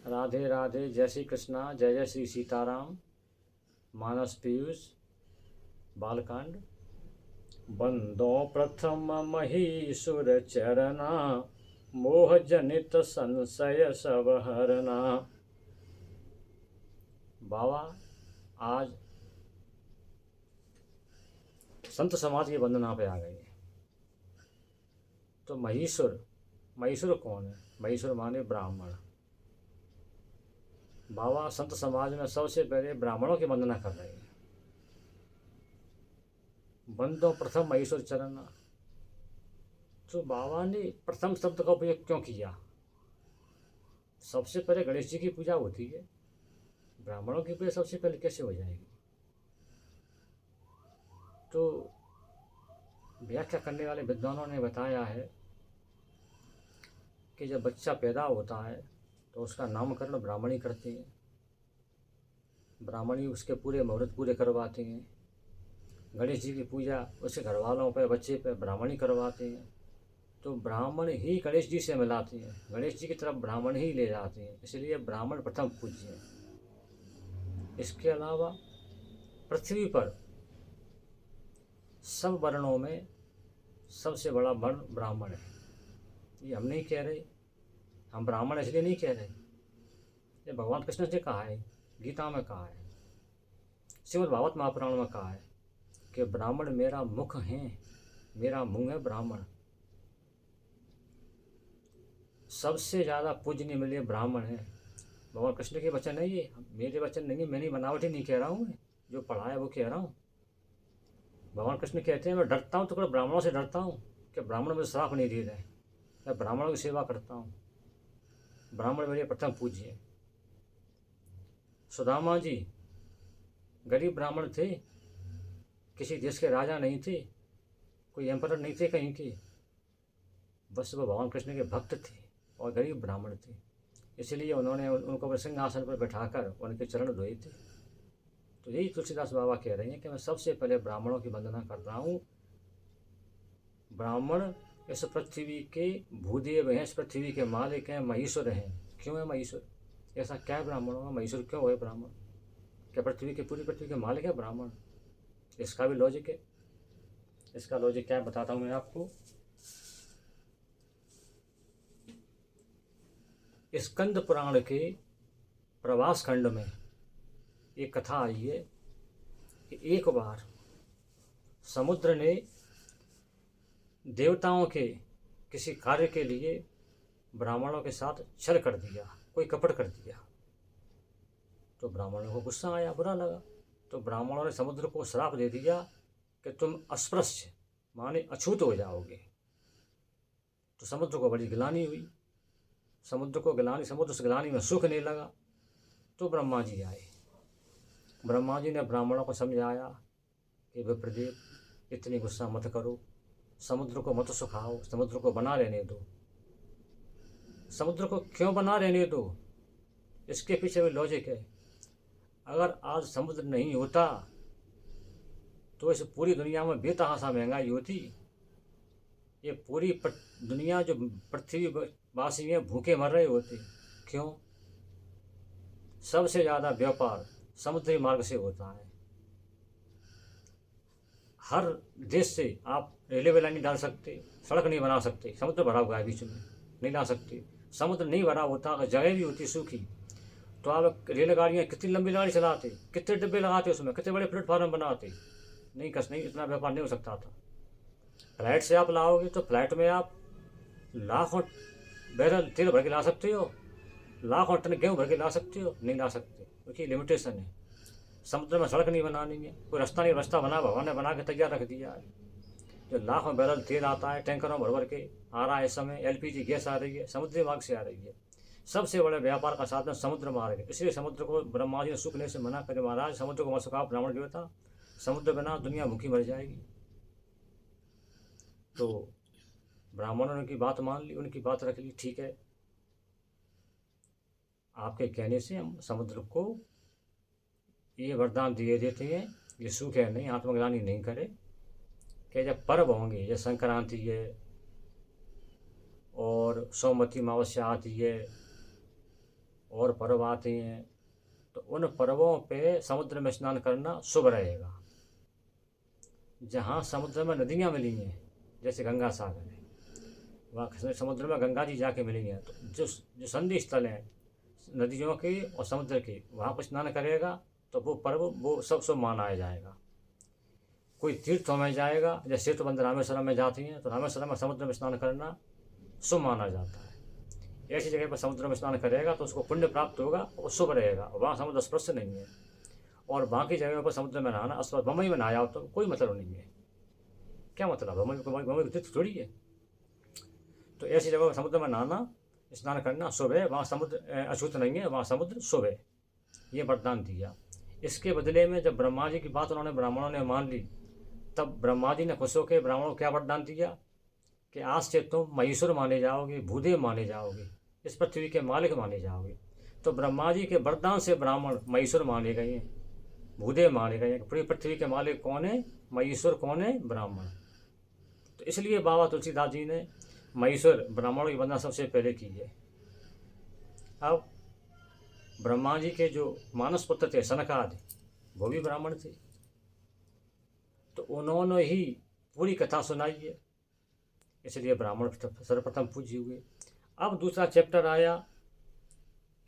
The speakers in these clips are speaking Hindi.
राधे राधे, जय श्री कृष्णा, जय जय श्री सीताराम। मानस पीयूष बालकांड। बंदो प्रथम महीसुर चरना, मोह जनित संशय सब हरना। बाबा आज संत समाज की वंदना पे आ गई। तो महीसुर कौन है? महीसुर माने ब्राह्मण। बाबा संत समाज में सबसे पहले ब्राह्मणों की वंदना कर रहे हैं। बंदो प्रथम महीसुर चरण। तो बाबा ने प्रथम शब्द का उपयोग क्यों किया? सबसे पहले गणेश जी की पूजा होती है, ब्राह्मणों की पूजा सबसे पहले कैसे हो जाएगी? तो व्याख्या करने वाले विद्वानों ने बताया है कि जब बच्चा पैदा होता है तो उसका नामकरण ब्राह्मणी करते हैं। ब्राह्मणी उसके पूरे मुहूर्त पूरे करवाते हैं। गणेश जी की पूजा उसके घर वालों पर, बच्चे पर ब्राह्मणी करवाते हैं। तो ब्राह्मण ही गणेश जी से मिलाते हैं, गणेश जी की तरफ ब्राह्मण ही ले जाते हैं, इसलिए ब्राह्मण प्रथम पूज्य है। इसके अलावा पृथ्वी पर सब वर्णों में सबसे बड़ा वर्ण ब्राह्मण है। ये हम नहीं कह रहे, हम ब्राह्मण इसलिए नहीं कह रहे, ये भगवान कृष्ण ने कहा है, गीता में कहा है, श्रीमद् भागवत महापुराण में कहा है कि ब्राह्मण मेरा मुख है, मेरा मुंह है ब्राह्मण। सबसे ज़्यादा पूजनीय मिले ब्राह्मण है। भगवान कृष्ण के वचन है ये, मेरे वचन नहीं है, मैंने बनावटी नहीं कह रहा हूँ, मैं जो पढ़ा है वो कह रहा हूँ। भगवान कृष्ण कहते हैं मैं डरता हूँ तो ब्राह्मणों से डरता हूँ कि ब्राह्मण मुझे श्राप नहीं दे रहे, मैं ब्राह्मणों की सेवा करता हूँ। ब्राह्मण मेरे प्रथम पूज्य है। सुदामा जी गरीब ब्राह्मण थे, किसी देश के राजा नहीं थे, कोई एम्परर नहीं थे कहीं के, बस वो भगवान कृष्ण के भक्त थे और गरीब ब्राह्मण थे, इसलिए उन्होंने उनको सिंहासन पर बैठाकर उनके चरण धोए थे। तो यही तुलसीदास बाबा कह रहे हैं कि मैं सबसे पहले ब्राह्मणों की वंदना कर रहा हूँ। ब्राह्मण इस पृथ्वी के भूदेव हैं, इस पृथ्वी के मालिक हैं, महीश्वर हैं। क्यों है महीश्वर? ऐसा क्या है ब्राह्मणों में, महीश्वर क्यों है ब्राह्मण? क्या पृथ्वी के पूरी पृथ्वी के मालिक है ब्राह्मण? इसका भी लॉजिक है। इसका लॉजिक क्या है बताता हूँ मैं आपको। स्कंद पुराण के प्रवास खंड में एक कथा आई है कि एक बार समुद्र ने देवताओं के किसी कार्य के लिए ब्राह्मणों के साथ छल कर दिया, कोई कपट कर दिया। तो ब्राह्मणों को गुस्सा आया, बुरा लगा। तो ब्राह्मणों ने समुद्र को श्राप दे दिया कि तुम अस्पृश्य माने अछूत हो जाओगे। तो समुद्र को बड़ी गिलानी हुई, समुद्र उस गिलानी में सुख नहीं लगा। तो ब्रह्मा जी आए, ब्रह्मा जी ने ब्राह्मणों को समझाया कि विप्रदेव इतनी गुस्सा मत करो, समुद्र को मत सुखाओ, समुद्र को बना रहने दो। समुद्र को क्यों बना रहने दो? इसके पीछे भी लॉजिक है। अगर आज समुद्र नहीं होता तो इस पूरी दुनिया में बेतहाशा महंगाई होती। ये पूरी दुनिया जो पृथ्वी वासी हैं भूखे मर रहे होते। क्यों? सबसे ज़्यादा व्यापार समुद्री मार्ग से होता है। हर देश से आप रेलवे लाइन नहीं डाल सकते, सड़क नहीं बना सकते, समुद्र भरा हुआ है बीच में, नहीं ला सकते। समुद्र नहीं भरा होता, अगर जगह भी होती सूखी, तो आप रेलगाड़ियाँ कितनी लंबी गाड़ी चलाते, कितने डिब्बे लगाते उसमें, कितने बड़े प्लेटफार्म बनाते। नहीं, इतना व्यापार नहीं हो सकता था। फ्लाइट से आप लाओगे तो फ्लाइट में आप लाखों बैरल तेल भर के ला सकते हो, लाखों टन गेहूँ भर के ला सकते हो, नहीं ला सकते, क्योंकि लिमिटेशन है। समुद्र में सड़क नहीं बनानी है, कोई रास्ता नहीं, रास्ता बना भगवान ने बना के तैयार रख दिया है। जो लाखों बैरल तेल आता है, टैंकरों भर भर के आ रहा है, इस समय एलपीजी गैस आ रही है, समुद्री मार्ग से आ रही है। सबसे बड़े व्यापार का साधन समुद्र मार्ग है, इसलिए समुद्र को ब्रह्मा जी ने सुखने से मना करे, महाराज समुद्र को मत सुखाओ ब्राह्मण देवता, समुद्र बिना दुनिया भूखी मर जाएगी। तो ब्राह्मणों ने उनकी बात मान ली, उनकी बात रख ली, ठीक है, आपके कहने से हम समुद्र को ये वरदान दिए देते हैं, ये सूखे नहीं, आत्मग्लानि नहीं करे। कि जब पर्व होंगे, जैसे संक्रांति है और सोमवती अमावस्या आती है और पर्व आते हैं, तो उन पर्वों पे समुद्र में स्नान करना शुभ रहेगा। जहाँ समुद्र में नदियाँ मिली हैं, जैसे गंगा सागर है, वहाँ समुद्र में गंगा जी जाके मिली हैं, तो जो संधि स्थल हैं नदियों के और समुद्र के, वहाँ पर स्नान करेगा तो वो पर्व वो सब शुभ माना जाएगा। कोई तीर्थों में जाएगा, जैसे सेतुबंध रामेश्वरम में जाती हैं, तो रामेश्वरम में समुद्र में स्नान करना शुभ माना जाता है। ऐसी जगह पर समुद्र में स्नान करेगा तो उसको पुण्य प्राप्त होगा और शुभ रहेगा। वहाँ समुद्र स्पर्श नहीं है, और बाकी जगहों पर समुद्र में नहाना अस्पर्श, बम्बई में नहाया हो तो कोई मतलब नहीं है। क्या मतलब, बम्बई तीर्थ थोड़ी है। तो ऐसी जगह पर समुद्र में नहाना स्नान करना शुभ है, वहाँ समुद्र अछूत नहीं है, वहाँ समुद्र शुभ है। ये वरदान दिया। इसके बदले में जब ब्रह्मा जी की बात उन्होंने ब्राह्मणों ने मान ली, तब ब्रह्मा जी ने खुश होकर ब्राह्मणों को क्या वरदान दिया कि आज से तुम महेश्वर माने जाओगे, भूदेव माने जाओगे, इस पृथ्वी के मालिक माने जाओगे। तो ब्रह्मा जी के वरदान से ब्राह्मण महेश्वर माने गए हैं, भूदेव माने गए हैं। पूरी पृथ्वी के मालिक कौन है? महेश्वर कौन है? ब्राह्मण। तो इसलिए बाबा तुलसीदास जी ने महेश्वर ब्राह्मणों की वंदना सबसे पहले की है। अब ब्रह्मा जी के जो मानस पुत्र थे सनकादि, वो भी ब्राह्मण थे, तो उन्होंने ही पूरी कथा सुनाई है, इसलिए ब्राह्मण सर्वप्रथम पूज्य हुए। अब दूसरा चैप्टर आया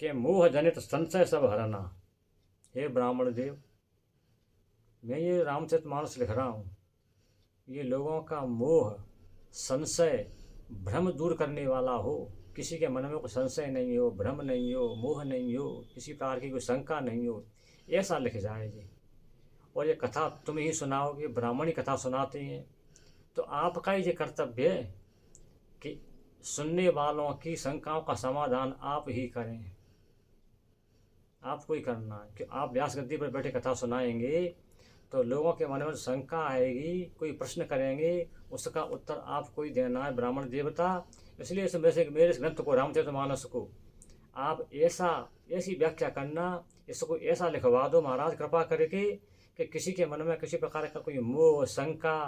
कि मोह जनित संशय सब हरना। हे ब्राह्मण देव, मैं ये रामचरितमानस लिख रहा हूँ, ये लोगों का मोह, संशय, भ्रम दूर करने वाला हो। किसी के मन में कोई संशय नहीं हो, भ्रम नहीं हो, मोह नहीं हो, किसी प्रकार की कोई शंका नहीं हो, ऐसा लिख जाए जी। और ये कथा तुम ही सुनाओगे, ब्राह्मण ही कथा सुनाते हैं, तो आपका ही ये कर्तव्य है कि सुनने वालों की शंकाओं का समाधान आप ही करें। आपको ही करना है कि आप व्यास गद्दी पर बैठे कथा सुनाएंगे तो लोगों के मन में शंका आएगी, कोई प्रश्न करेंगे, उसका उत्तर आपको ही देना है, ब्राह्मण देवता। इसलिए मेरे इस ग्रंथ को, रामचरितमानस को, आप ऐसी व्याख्या करना, इसको ऐसा लिखवा दो महाराज कृपा करके कि किसी के मन में किसी प्रकार का कोई मोह, शंका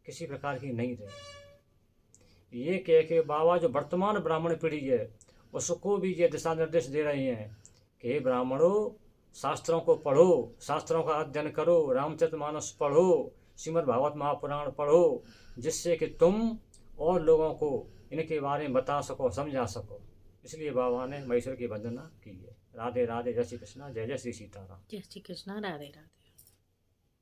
किसी प्रकार की नहीं रहे। ये कह के बाबा जो वर्तमान ब्राह्मण पीढ़ी है उसको भी ये दिशा निर्देश दे रहे हैं कि हे ब्राह्मणों, शास्त्रों को पढ़ो, शास्त्रों का अध्ययन करो, रामचरितमानस पढ़ो, श्रीमद् भागवत महापुराण पढ़ो, जिससे कि तुम और लोगों को इनके बारे में बता सको, समझा सको। इसलिए बाबा ने महेश्वर की वंदना की है। राधे राधे, जय श्री कृष्णा, जय जय श्री सीताराम। जय श्री कृष्णा, राधे राधे।